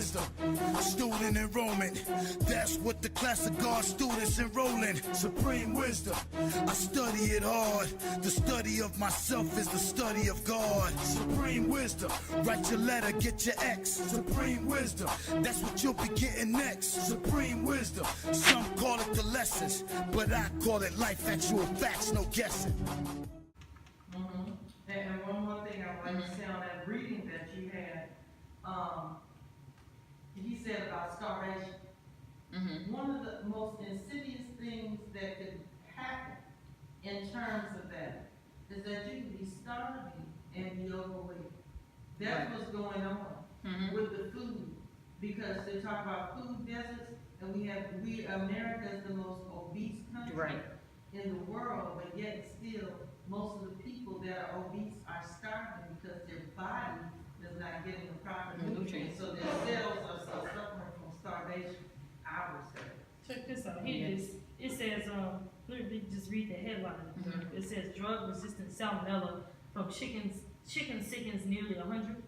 wisdom. Student enrollment, that's what the class of God students enrolling. Supreme wisdom, I study it hard. The study of myself is the study of God. Supreme wisdom, write your letter, get your X. Supreme wisdom, that's what you'll be getting next. Supreme wisdom, some call it the lessons, but I call it life, actual facts, no guessing. And one more thing I would like to say on that reading that you had, he said about starvation. One of the most insidious things that could happen in terms of that is that you can be starving and be overweight. That's what's going on with the food, because they talk about food deserts, and America is the most obese country in the world, but yet still most of the people that are obese are starving because their body is not getting the proper nutrients, so their cells are suffering from starvation, I would say. Check this out. Here it is. It says, let me just read the headline. It says, drug-resistant salmonella from chicken sickens nearly 100.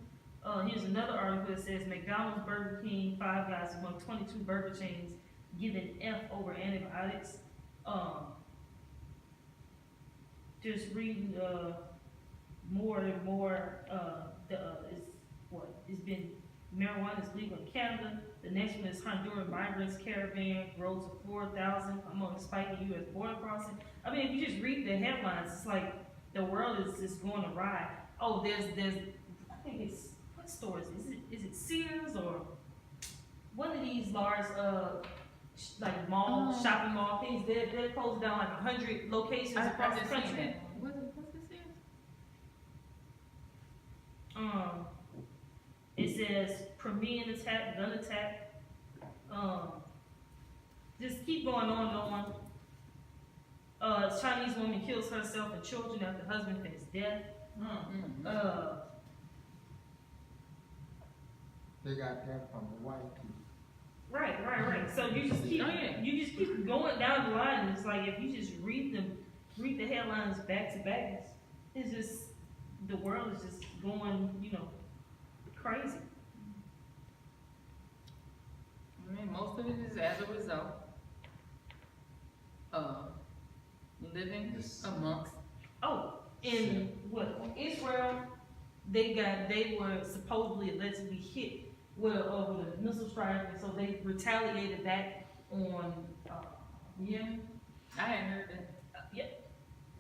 Here's another article that says, McDonald's, Burger King, Five Guys among 22 burger chains given F over antibiotics. Just reading more and more. It's been marijuana is legal in Canada. The next one is Honduran migrants caravan grows to 4,000 among spiking U.S. border crossing. I mean, if you just read the headlines, it's like the world is just going awry. Oh, there's I think it's, what stores is it Sears or one of these large like mall, shopping mall things? They're closed down like 100 locations across the country. What's this is? It says Crimean attack, gun attack. Just keep going on. Chinese woman kills herself and children after husband faced death. They got that from the white people. Right. So you just keep going down the line. And it's like if you just read the headlines back to back, it's just the world is just going, crazy. I mean, most of it is as a result of living amongst. In Israel, they were supposedly allegedly hit with a missile strike, and so they retaliated back on Yemen. I hadn't heard that.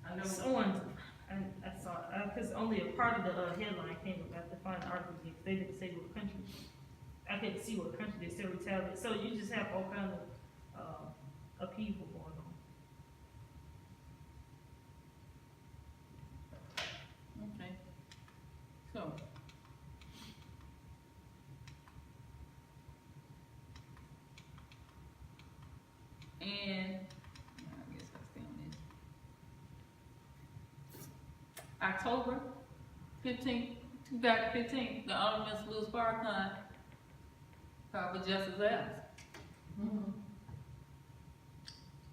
I know. It's on. I saw it because only a part of the headline came up. I have to find the article because they didn't say what country. I couldn't see what country they still retaliate. So you just have all kind of upheaval going on. Okay. So. And I guess I'll stay on this. October 15th, 2015, the Honorable Miss Louis Farrakhan called for justice asked.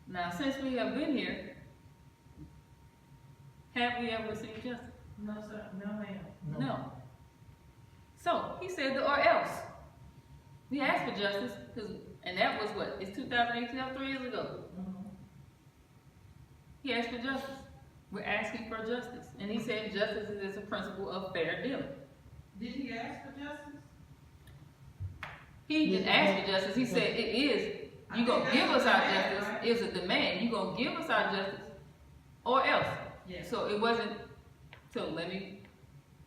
Now, since we have been here, have we ever received justice? No, sir. No, ma'am. No. So he said the or else. We asked for justice, and that was what? It's 2018, 3 years ago. He asked for justice. We're asking for justice. And he said justice is a principle of fair dealing. Did he ask for justice? He didn't ask for justice. He said it is. You gonna give us our justice. Right? It's a demand. You gonna give us our justice or else. Yes. So it wasn't, so let me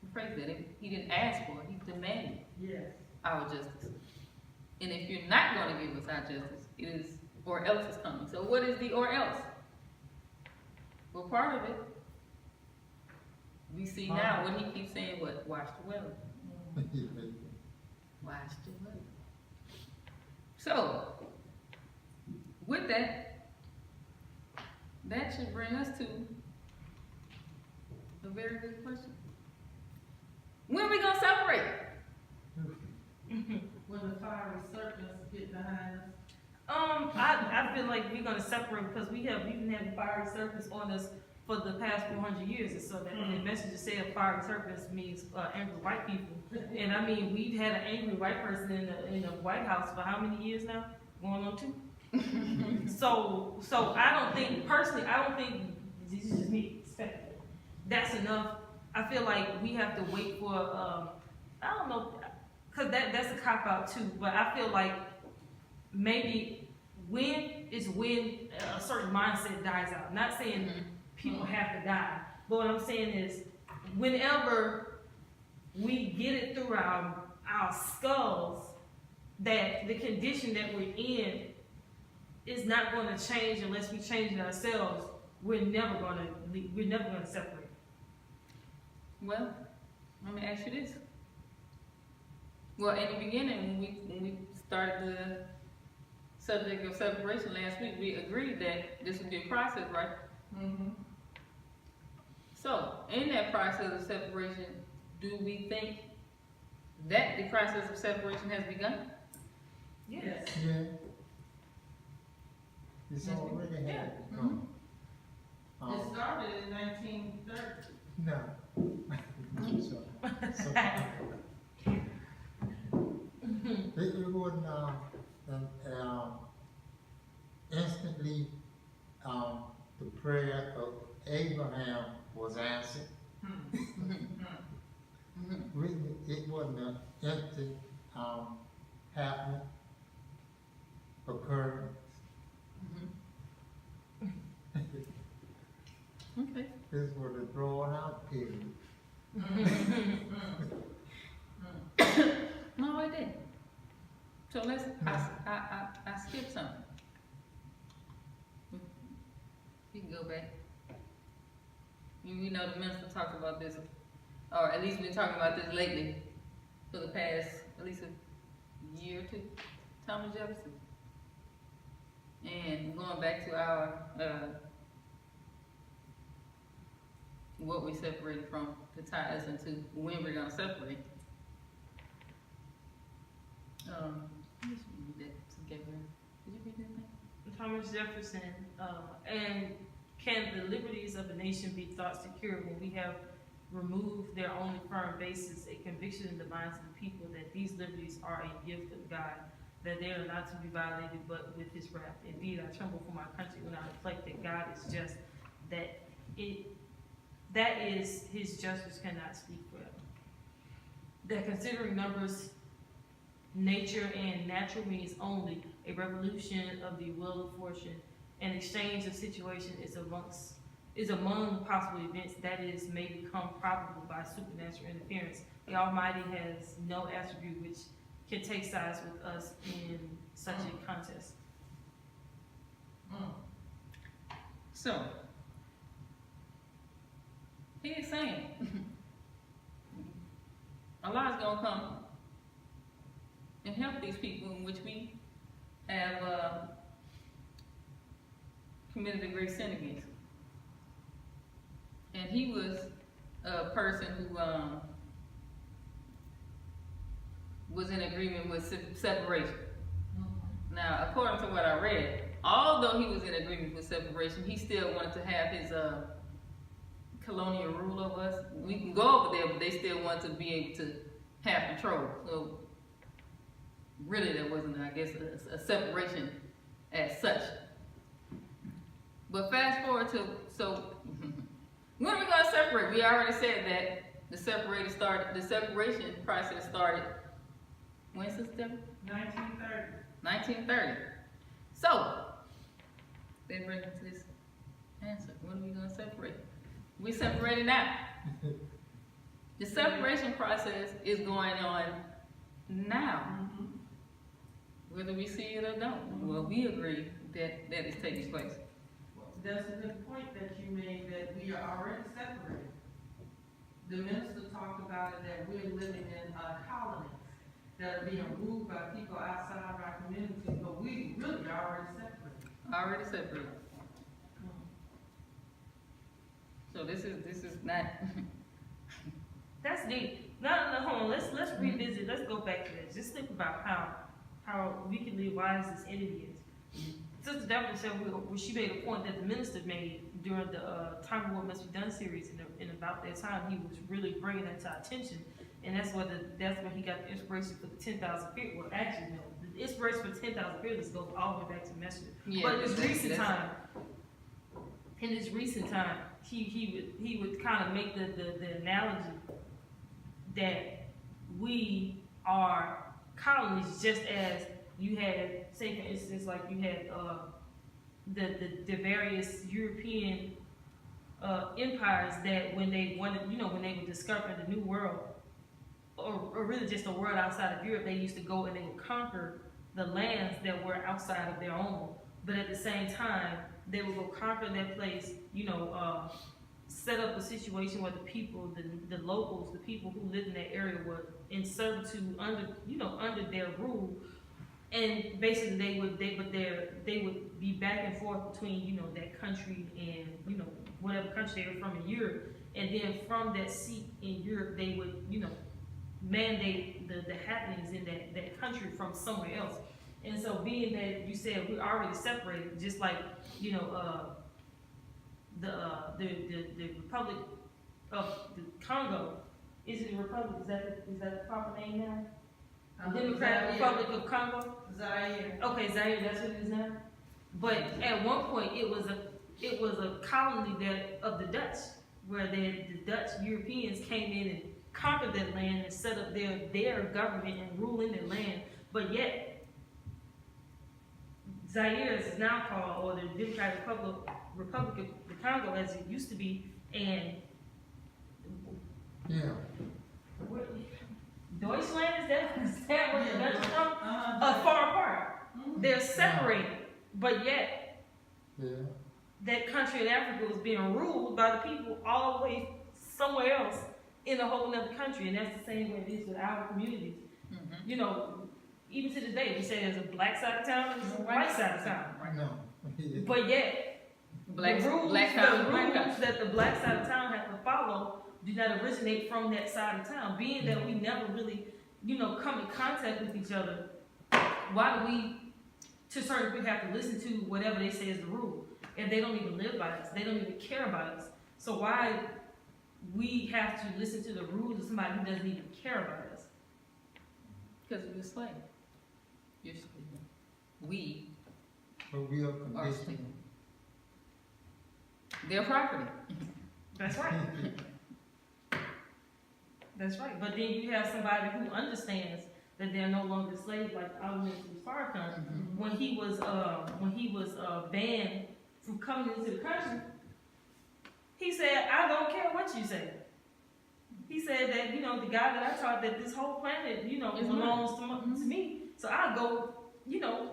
rephrase that. He didn't ask for it. He demanded our justice. And if you're not going to give us our justice, it is or else is coming. So what is the or else? Well, part of it, we see now what he keeps saying, what? Watch the weather. Watch the weather. So, with that, that should bring us to a very good question. When are we going to separate? When the fiery serpents get behind us. I feel like we're gonna separate because we have even had fiery serpents on us for the past 400 years. And so that the message said fiery serpents means angry white people. And I mean, we've had an angry white person in the White House for how many years now? Going on 2. So I don't think, personally, this is just me speculating, that's enough. I feel like we have to wait for, I don't know, because that's a cop-out too, but I feel like maybe when a certain mindset dies out. Not saying people have to die, but what I'm saying is whenever we get it through our skulls that the condition that we're in is not going to change unless we change it ourselves, we're never going to separate. Well, let me ask you this. Well, in the beginning, when we started the subject of separation last week, we agreed that this would be a process, right? Mm-hmm. So, in that process of separation, do we think that the process of separation has begun? Yes. Yeah. It's already had become. It started in 1930. No. So, it wouldn't, instantly, the prayer of Abraham was answered. It wasn't an empty, happening, occurrence. Okay. This was a drawn out period. No, I didn't. So I skipped something. You can go back. We know the minister talked about this, or at least been talking about this lately, for the past at least a year or 2. Thomas Jefferson. And going back to our what we separated from to tie us into when we're gonna separate. Let's read that together. Did you read anything? Thomas Jefferson, and can the liberties of a nation be thought secure when we have removed their only firm basis, a conviction in the minds of the people that these liberties are a gift of God, that they are not to be violated but with his wrath. Indeed, I tremble for my country when I reflect that God is just, that is his justice cannot speak forever. That considering numbers, nature, and natural means only, a revolution of the will of fortune, an exchange of situation is among possible events that may become probable by supernatural interference. The Almighty has no attribute which can take sides with us in such a contest. So, he is saying, Allah is going to come and help these people in which we have committed a great sin against. And he was a person who was in agreement with separation. Now, according to what I read, although he was in agreement with separation, he still wanted to have his colonial rule over us. We can go over there, but they still want to be able to have control. So, really, there wasn't, I guess, a separation as such. But fast forward to, so, when are we going to separate? We already said that the separation process started, when, Sister Deborah? 1930. 1930. So, they bring us to this answer. When are we going to separate? We separated now. The separation process is going on now. Whether we see it or don't. Well, we agree that that is taking place. That's a good point that you made, that we are already separated. The minister talked about it, that we're living in colonies that are being ruled by people outside of our community, but we really are already separated. Already separated. So this is not. That's deep. No, hold on. Let's revisit. Let's go back to this. Just think about how wickedly wise this entity is. Sister Deborah said she made a point that the minister made during the Time of What Must Be Done series, and about that time, he was really bringing that to our attention, and that's when he got the inspiration for the 10,000 feet. Well, actually, no, the inspiration for the 10,000 fearless goes all the way back to Messenger. Yeah, but in this recent time, he would kind of make the analogy that we are colonies, just as you had, say for instance, like you had the various European empires that when they wanted, when they were discovering the New World, or really just the world outside of Europe, they used to go and they would conquer the lands that were outside of their own. But at the same time, they would go conquer that place, set up a situation where the people, the locals, the people who lived in that area were in servitude under their rule. And basically they would be back and forth between, that country and, whatever country they were from in Europe. And then from that seat in Europe, they would, mandate the happenings in that country from somewhere else. And so being that you said we're already separated, just like, the Republic of the Congo, is it a republic? Is that the proper name now? The Democratic Republic of Congo? Zaire. Okay, Zaire, that's what it is now. But at one point, it was a colony of the Dutch, where the Dutch Europeans came in and conquered that land and set up their government and rule in their land. But yet, Zaire is now called, or the Democratic Republic of the Congo, as it used to be, and Yeah. Deutschland, is that where the Dutch are from? Far apart. They're separated, but yet that country in Africa was being ruled by the people all the way somewhere else in a whole other country, and that's the same way it is with our communities. Even to this day, we say there's a black side of town and there's a white side of town. No. But yet, the rules that the black side of town has to follow do not originate from that side of town. Being that we never really, come in contact with each other, why do we, to a certain degree, have to listen to whatever they say is the rule? And they don't even live by us. They don't even care about us. So why we have to listen to the rules of somebody who doesn't even care about us? Because we're slave. You're slave. We But we are are conditioned. slave. Their property. That's right. That's right. But then you have somebody who understands that they're no longer slaves, like our Minister Farrakhan. When he was banned from coming into the country, he said, "I don't care what you say." He said that, the guy that I taught that this whole planet, belongs to me. So I'll go,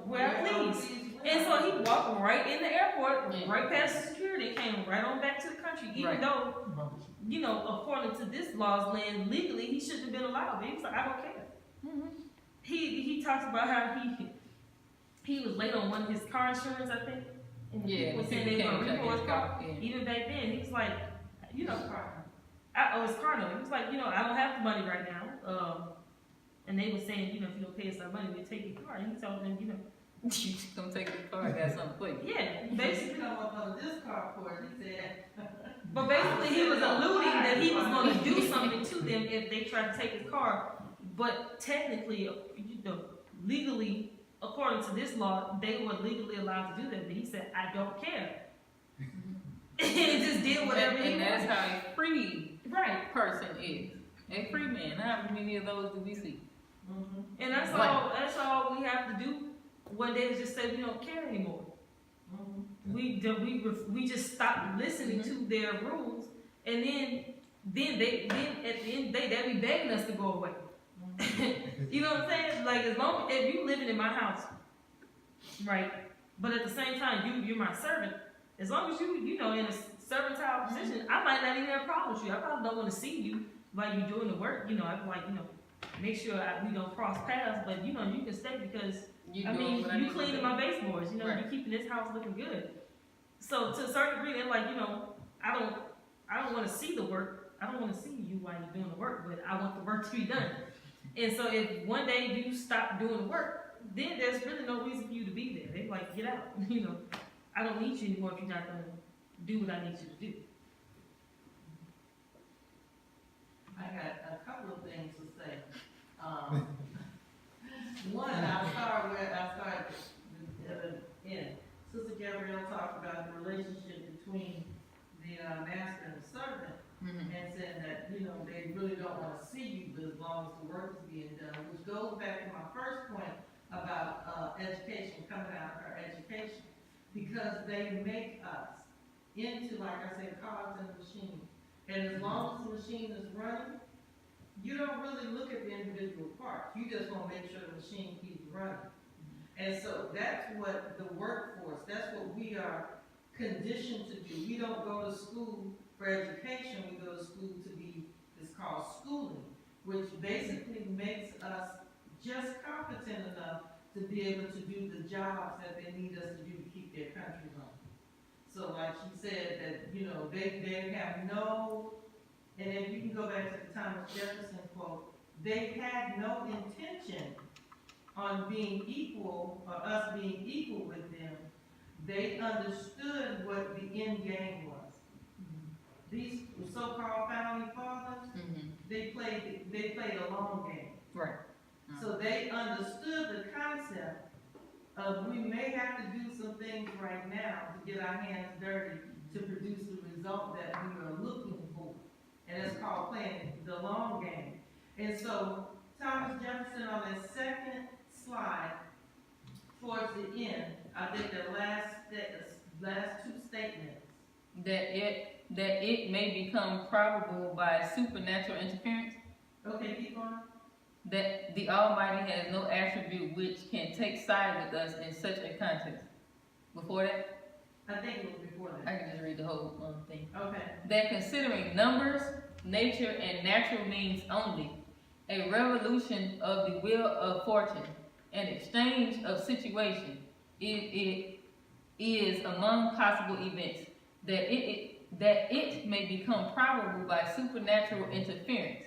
where I please. And so he walked right in the airport, right past the security, came right on back to the country, even though, according to this law's land, legally he shouldn't have been allowed. But he was like, I don't care. He talks about how he was late on one of his car insurance, I think. And people were saying they were going to repo his car. Even back then, he was like, his car note. He was like, I don't have the money right now. And they were saying, if you don't pay us our money, we'll take your car. And he told them, You just gonna take the car, I got something for you. Yeah, basically. Come up on this carport, he said. But basically, he was alluding that he was going to do something to them if they tried to take his car. But technically, legally, according to this law, they were legally allowed to do that. But he said, I don't care. And he just did whatever he wanted. And that's how a free person is. A free man. How many of those do we see? And that's all we have to do. One day just say we don't care anymore. We just stop listening to their rules, and then at the end of the day, they be begging us to go away. You know what I'm saying? Like, if you living in my house, right? But at the same time, you're my servant. As long as you in a servile position, I might not even have a problem with you. I probably don't want to see you while you're doing the work. I'd like make sure we don't cross paths. But you can stay because you cleaning my baseboards. You keeping this house looking good. So to a certain degree, they're like, I don't want to see the work. I don't want to see you while you're doing the work, but I want the work to be done. And so if one day you stop doing the work, then there's really no reason for you to be there. They're like, get out. I don't need you anymore if you're not gonna do what I need you to do. I got a couple of things to say. One, I'll start where I started at the end. Sister Gabrielle talked about the relationship between the master and the servant, and said that, you know, they really don't want to see you, but as long as the work is being done, which goes back to my first point about education, coming out of our education, because they make us into, like I said, cogs in the machine. And as long as the machine is running, you don't really look at the individual parts. You just want to make sure the machine keeps running. And so that's what the workforce, that's what we are conditioned to do. We don't go to school for education, we go to school to be, it's called schooling, which basically makes us just competent enough to be able to do the jobs that they need us to do to keep their country running. So like she said, that, you know, they have no, and if you can go back to the Thomas Jefferson quote, they had no intention on being equal, or us being equal with them. They understood what the end game was. These so-called founding fathers, they played a long game. Right. So they understood the concept of we may have to do some things right now to get our hands dirty to produce the result that we are looking for. And it's called playing the long game. And so Thomas Jefferson, on that second slide, towards the end, I think the last two statements. That it may become probable by supernatural interference. Okay, keep on. That the Almighty has no attribute which can take side with us in such a context. Before that? I think it was before that. I can just read the whole thing. Okay. That considering numbers, nature, and natural means only, a revolution of the wheel of fortune, an exchange of situation, it is among possible events, that it may become probable by supernatural interference.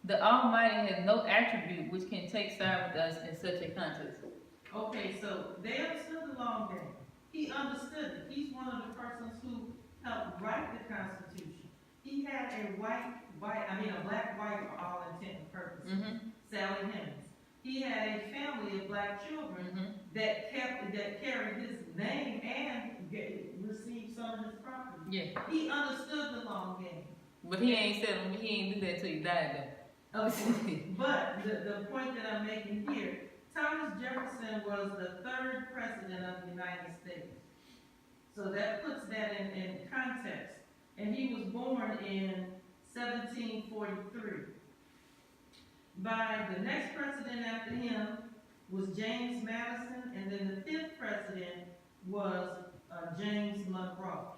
The Almighty has no attribute which can take side with us in such a context. Okay, so they understood the long game. He understood it. He's one of the persons who helped write the Constitution. He had a black wife for all intent and purposes, Sally Hemings. He had a family of black children that carried his name and received some of his property. Yeah. He understood the long game. But he ain't do that till he died though. Okay. But the point that I'm making here, Thomas Jefferson was the third president of the United States. So that puts that in context. And he was born in 1743. By the next president after him was James Madison, and then the fifth president was James Monroe.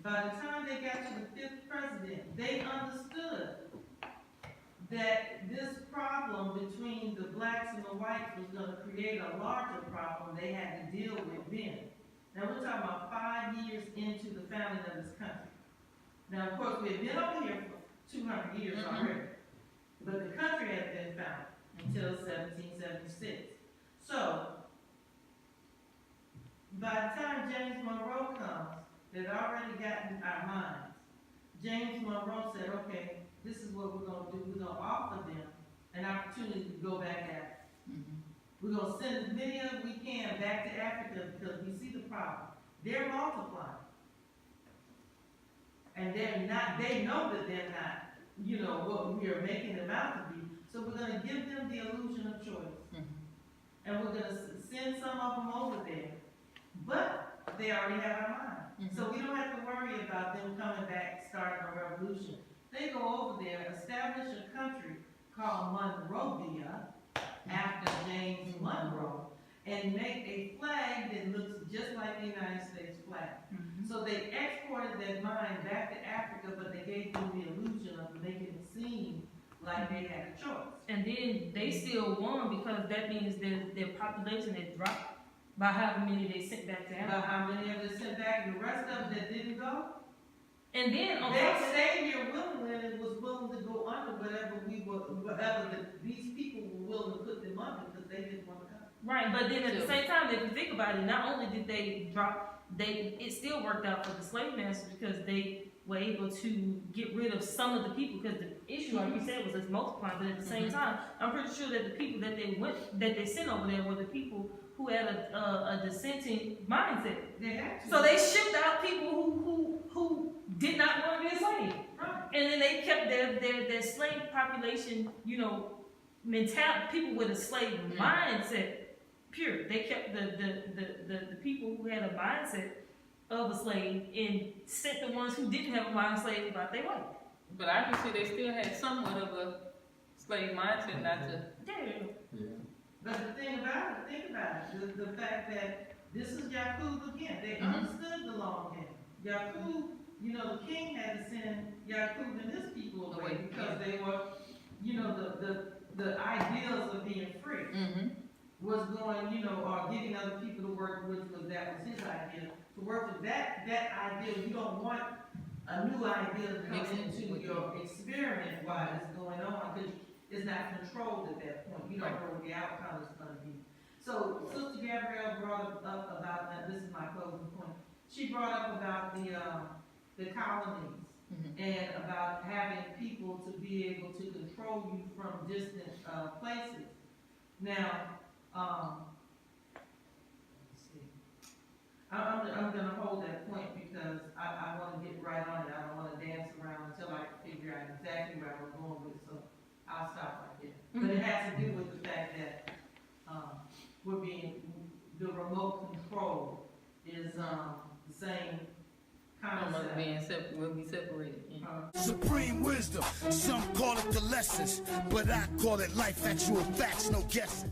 By the time they got to the fifth president, they understood that this problem between the blacks and the whites was going to create a larger problem they had to deal with then. Now we're talking about 5 years into the founding of this country. Now, of course, we had been over here for 200 years already, but the country had been founded until 1776. So, by the time James Monroe comes, they'd already gotten our minds. James Monroe said, okay, this is what we're going to do. We're going to offer them an opportunity to go back at it. We're going to send as many as we can back to Africa because we see the problem. They're multiplying. And they know that they're not, what we are making them out to be. So we're going to give them the illusion of choice. And we're going to send some of them over there. But they already have our mind. So we don't have to worry about them coming back, starting a revolution. They go over there, establish a country called Monrovia, after James Monroe, and make a flag that looks just like the United States flag. So they exported that mind back to Africa, but they gave them the illusion of making it seem like they had a choice. And then they still won because that means that their population had dropped by how many they sent back to Africa. About how many of them sent back, and the rest of them that didn't go, And then on they top of stayed here willingly and was willing to go under whatever these people were willing to put them under because they didn't want to come. right, but then at the same time, if you think about it, not only did they drop it still worked out for the slave masters because they were able to get rid of some of the people, because the issue, like you said, was it's multiplying, but at the same time, I'm pretty sure that the people that they sent over there were the people who had a dissenting mindset. They had to. So they shipped out people who did not want to be enslaved. Right. And then they kept their slave population, you know, people with a slave mindset pure. They kept the people who had a mindset of a slave and sent the ones who didn't have a mind slave about their way. But I can see they still had somewhat of a slave mindset, not to. Yeah. But the thing about it, think about it, the fact that this is Yaqub again. They understood the law again. Yaqub, you know, the king had to send Yaqub and his people away because they were, you know, the ideals of being free was going, you know, or getting other people to work, that was his idea. To work with that idea, you don't want a new idea to come into your experiment while it's going on, because it's not controlled at that point. You don't know what the outcome is going to be. So Sister Gabrielle brought up about that. This is my closing point. She brought up about the colonies and about having people to be able to control you from distant places. Now, let's see. I'm going to hold that point because I want to get right on it. I don't want to dance around until I can figure out exactly where I'm going with it. So I'll stop right there. But it has to do with the fact that the remote control is the same concept. We'll be separated. Supreme wisdom, some call it the lessons, but I call it life, actual facts, no guessing.